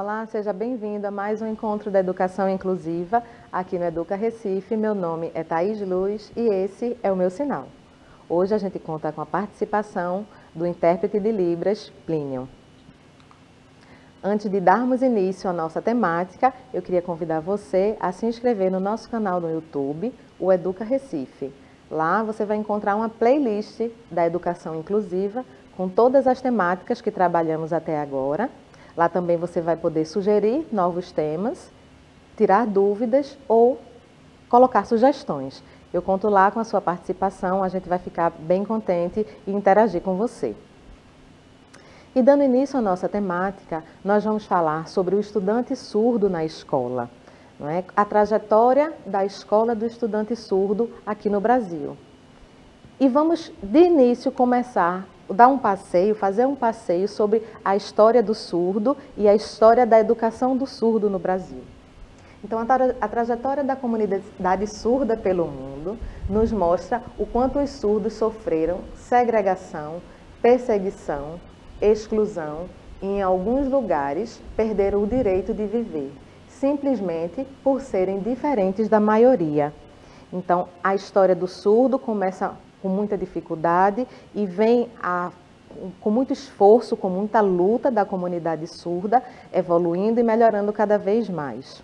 Olá, seja bem-vindo a mais um encontro da Educação Inclusiva aqui no Educa Recife. Meu nome é Thaís Luz e esse é o meu sinal. Hoje a gente conta com a participação do intérprete de Libras, Plínio. Antes de darmos início à nossa temática, eu queria convidar você a se inscrever no nosso canal no YouTube, o Educa Recife. Lá você vai encontrar uma playlist da Educação Inclusiva com todas as temáticas que trabalhamos até agora. Lá também você vai poder sugerir novos temas, tirar dúvidas ou colocar sugestões. Eu conto lá com a sua participação, a gente vai ficar bem contente e interagir com você. E dando início à nossa temática, nós vamos falar sobre o estudante surdo na escola, não é? A trajetória da escola do estudante surdo aqui no Brasil. E vamos, de início, fazer um passeio sobre a história do surdo e a história da educação do surdo no Brasil. Então, a trajetória da comunidade surda pelo mundo nos mostra o quanto os surdos sofreram segregação, perseguição, exclusão e, em alguns lugares, perderam o direito de viver, simplesmente por serem diferentes da maioria. Então, a história do surdo começa com muita dificuldade e vem com muito esforço, com muita luta da comunidade surda, evoluindo e melhorando cada vez mais.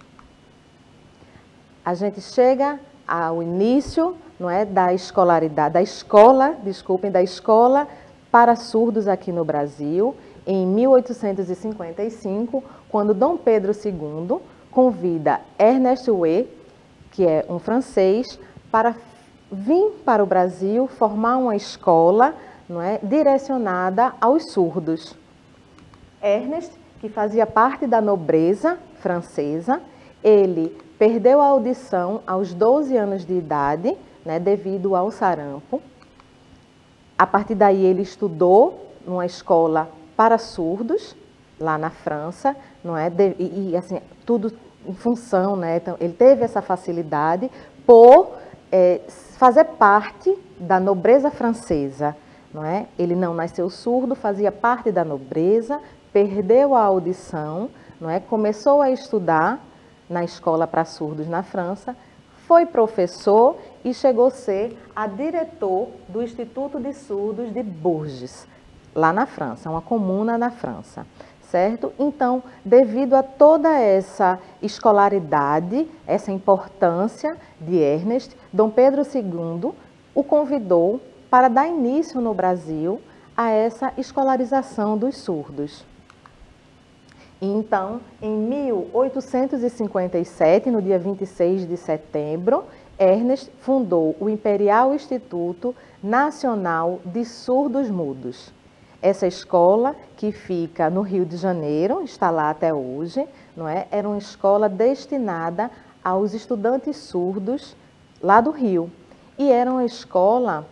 A gente chega ao início, não é, da escola para surdos aqui no Brasil, em 1855, quando Dom Pedro II convida Ernest Ué, que é um francês, para vir para o Brasil formar uma escola, não é, direcionada aos surdos. Ernest, que fazia parte da nobreza francesa, ele perdeu a audição aos 12 anos de idade, né, devido ao sarampo. A partir daí ele estudou numa escola para surdos, lá na França, não é? Assim, tudo em função, né? Então, ele teve essa facilidade por fazer parte da nobreza francesa, não é? Ele não nasceu surdo, fazia parte da nobreza, perdeu a audição, não é? Começou a estudar na escola para surdos na França, foi professor e chegou a ser a diretor do Instituto de Surdos de Bourges, lá na França, uma comuna na França. Certo? Então, devido a toda essa escolaridade, essa importância de Ernest, Dom Pedro II o convidou para dar início no Brasil a essa escolarização dos surdos. Então, em 1857, no dia 26 de setembro, Ernest fundou o Imperial Instituto Nacional de Surdos Mudos. Essa escola, que fica no Rio de Janeiro, está lá até hoje, não é? Era uma escola destinada aos estudantes surdos lá do Rio. E era uma escola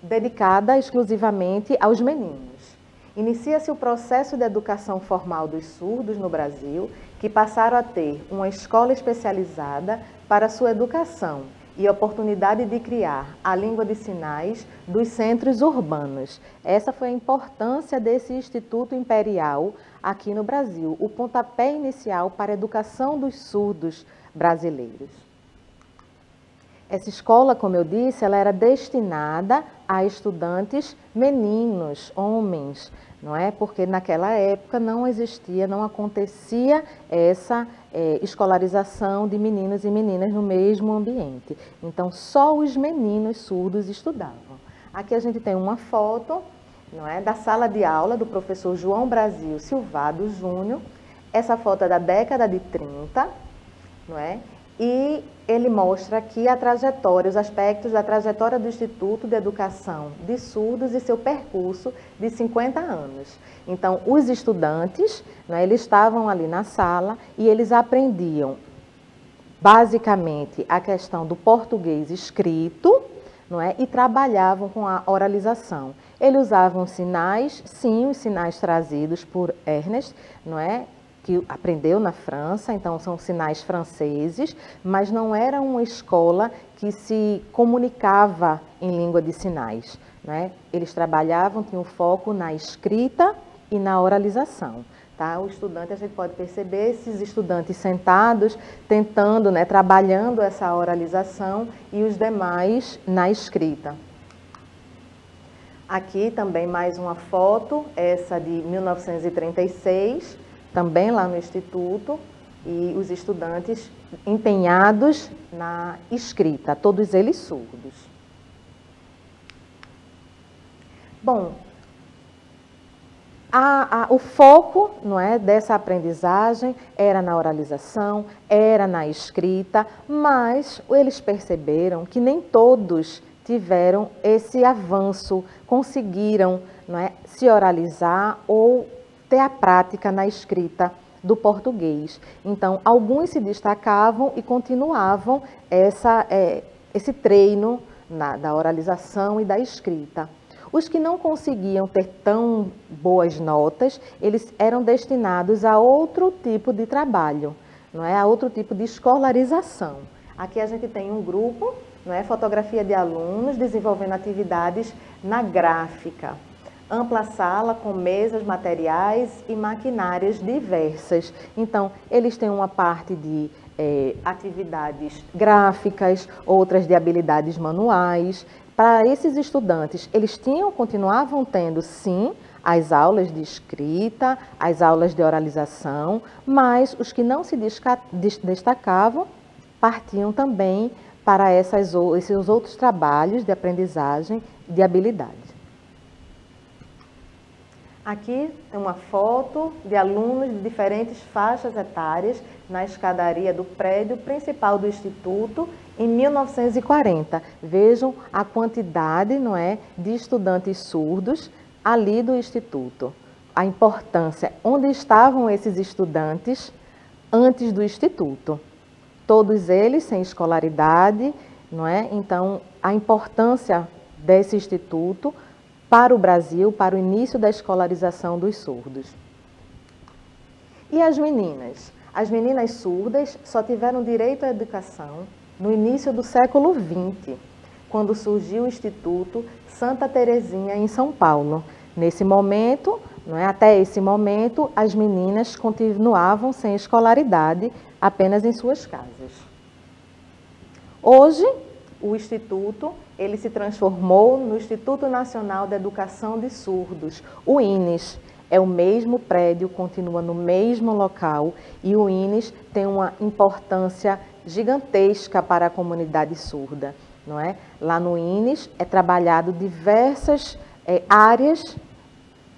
dedicada exclusivamente aos meninos. Inicia-se o processo de educação formal dos surdos no Brasil, que passaram a ter uma escola especializada para sua educação e a oportunidade de criar a língua de sinais dos centros urbanos. Essa foi a importância desse Instituto Imperial aqui no Brasil, o pontapé inicial para a educação dos surdos brasileiros. Essa escola, como eu disse, ela era destinada a estudantes meninos, homens, não é? Porque naquela época não acontecia essa escolarização de meninos e meninas no mesmo ambiente. Então, só os meninos surdos estudavam. Aqui a gente tem uma foto, não é, da sala de aula do professor João Brasil Silvado Júnior. Essa foto é da década de 30, não é? E ele mostra aqui a trajetória, os aspectos da trajetória do Instituto de Educação de Surdos e seu percurso de 50 anos. Então, os estudantes, né, eles estavam ali na sala e eles aprendiam, basicamente, a questão do português escrito, não é, e trabalhavam com a oralização. Eles usavam sinais, sim, os sinais trazidos por Ernest, não é? Que aprendeu na França, então são sinais franceses, mas não era uma escola que se comunicava em língua de sinais, né? Eles trabalhavam, tinham foco na escrita e na oralização, Tá? O estudante, a gente pode perceber esses estudantes sentados, tentando, né, trabalhando essa oralização e os demais na escrita. Aqui também mais uma foto, essa de 1936, também lá no Instituto, e os estudantes empenhados na escrita, todos eles surdos. Bom, o foco, não é, dessa aprendizagem era na oralização, era na escrita, mas eles perceberam que nem todos tiveram esse avanço, conseguiram, não é, se oralizar ou ter a prática na escrita do português. Então, alguns se destacavam e continuavam esse treino da oralização e da escrita. Os que não conseguiam ter tão boas notas, eles eram destinados a outro tipo de trabalho, não é? A outro tipo de escolarização. Aqui a gente tem um grupo, não é? Fotografia de alunos desenvolvendo atividades na gráfica. Ampla sala com mesas, materiais e maquinárias diversas. Então, eles têm uma parte de atividades gráficas, outras de habilidades manuais. Para esses estudantes, eles continuavam tendo, sim, as aulas de escrita, as aulas de oralização, mas os que não se destacavam partiam também para esses outros trabalhos de aprendizagem de habilidade. Aqui tem uma foto de alunos de diferentes faixas etárias na escadaria do prédio principal do Instituto em 1940. Vejam a quantidade, não é, de estudantes surdos ali do Instituto. A importância, onde estavam esses estudantes antes do Instituto. Todos eles sem escolaridade, não é? Então, a importância desse Instituto para o Brasil, para o início da escolarização dos surdos. E as meninas? As meninas surdas só tiveram direito à educação no início do século XX, quando surgiu o Instituto Santa Terezinha, em São Paulo. Nesse momento, não é, até esse momento, as meninas continuavam sem escolaridade, apenas em suas casas. Hoje, o Instituto ele se transformou no Instituto Nacional de Educação de Surdos, o INES. É o mesmo prédio, continua no mesmo local e o INES tem uma importância gigantesca para a comunidade surda, não é? Lá no INES é trabalhado diversas áreas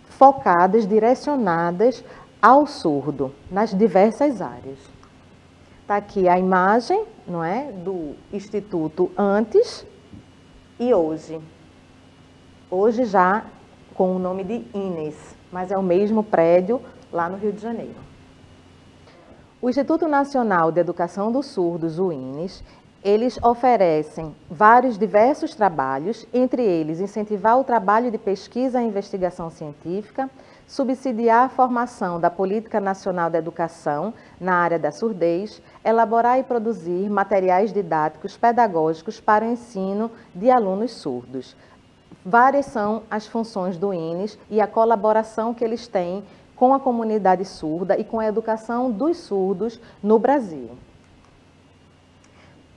focadas, direcionadas ao surdo, nas diversas áreas. Está aqui a imagem, não é, do Instituto antes e hoje. Hoje já com o nome de INES, mas é o mesmo prédio lá no Rio de Janeiro. O Instituto Nacional de Educação dos Surdos, o INES, eles oferecem diversos trabalhos, entre eles incentivar o trabalho de pesquisa e investigação científica, subsidiar a formação da Política Nacional da Educação na área da surdez, elaborar e produzir materiais didáticos pedagógicos para o ensino de alunos surdos. Várias são as funções do INES e a colaboração que eles têm com a comunidade surda e com a educação dos surdos no Brasil.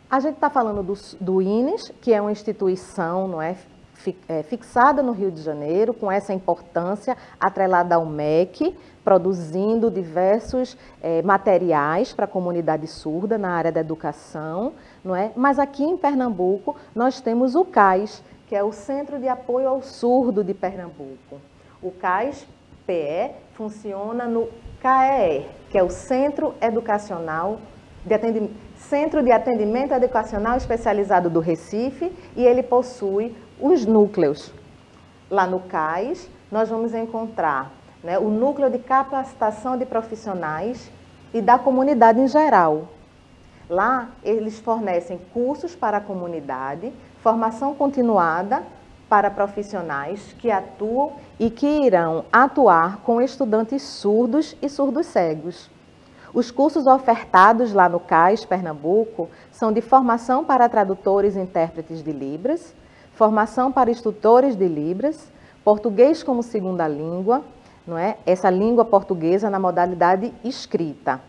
A gente está falando do INES, que é uma instituição, não é, fixada no Rio de Janeiro, com essa importância atrelada ao MEC, produzindo diversos materiais para a comunidade surda na área da educação, não é? Mas aqui em Pernambuco nós temos o CAIS, que é o Centro de Apoio ao Surdo de Pernambuco. O CAIS-PE funciona no CAEE, que é o Centro Centro de Atendimento Educacional Especializado do Recife, e ele possui os núcleos. Lá no CAIS, nós vamos encontrar, né, o núcleo de capacitação de profissionais e da comunidade em geral. Lá, eles fornecem cursos para a comunidade, formação continuada para profissionais que atuam e que irão atuar com estudantes surdos e surdos cegos. Os cursos ofertados lá no CAIS Pernambuco são de formação para tradutores e intérpretes de Libras, formação para instrutores de Libras, português como segunda língua, não é, essa língua portuguesa na modalidade escrita.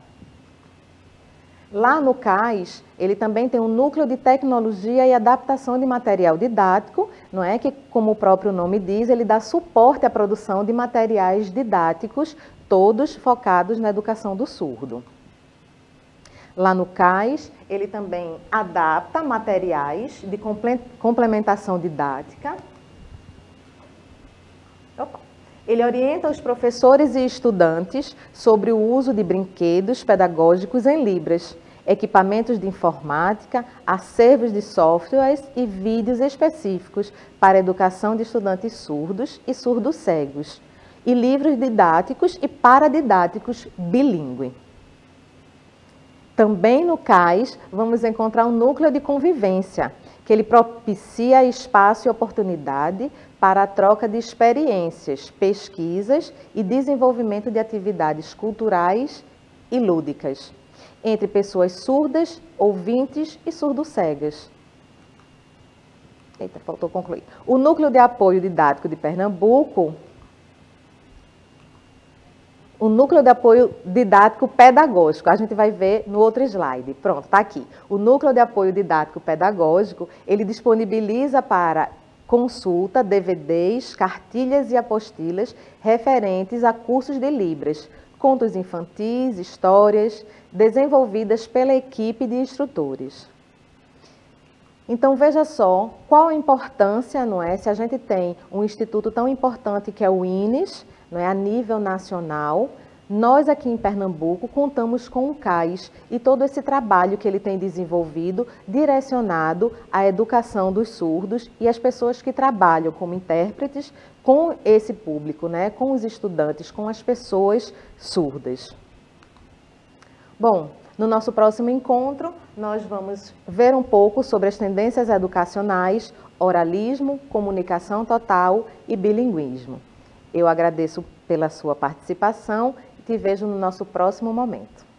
Lá no CAIS, ele também tem um núcleo de tecnologia e adaptação de material didático, não é, que, como o próprio nome diz, ele dá suporte à produção de materiais didáticos, todos focados na educação do surdo. Lá no CAIS, ele também adapta materiais de complementação didática. Ele orienta os professores e estudantes sobre o uso de brinquedos pedagógicos em Libras, equipamentos de informática, acervos de softwares e vídeos específicos para a educação de estudantes surdos e surdo-cegos, e livros didáticos e paradidáticos bilíngue. Também no CAIS vamos encontrar um núcleo de convivência, que ele propicia espaço e oportunidade para a troca de experiências, pesquisas e desenvolvimento de atividades culturais e lúdicas entre pessoas surdas, ouvintes e surdo-cegas. Eita, faltou concluir. O Núcleo de Apoio Didático de Pernambuco, o Núcleo de Apoio Didático Pedagógico, a gente vai ver no outro slide. Pronto, está aqui. O Núcleo de Apoio Didático Pedagógico, ele disponibiliza para consulta DVDs, cartilhas e apostilas referentes a cursos de Libras, contos infantis, histórias, desenvolvidas pela equipe de instrutores. Então, veja só qual a importância, não é, se a gente tem um instituto tão importante que é o INES, não é, a nível nacional, nós aqui em Pernambuco contamos com o CAIS e todo esse trabalho que ele tem desenvolvido direcionado à educação dos surdos e às pessoas que trabalham como intérpretes com esse público, né, com os estudantes, com as pessoas surdas. Bom, no nosso próximo encontro, nós vamos ver um pouco sobre as tendências educacionais, oralismo, comunicação total e bilinguismo. Eu agradeço pela sua participação e te vejo no nosso próximo momento.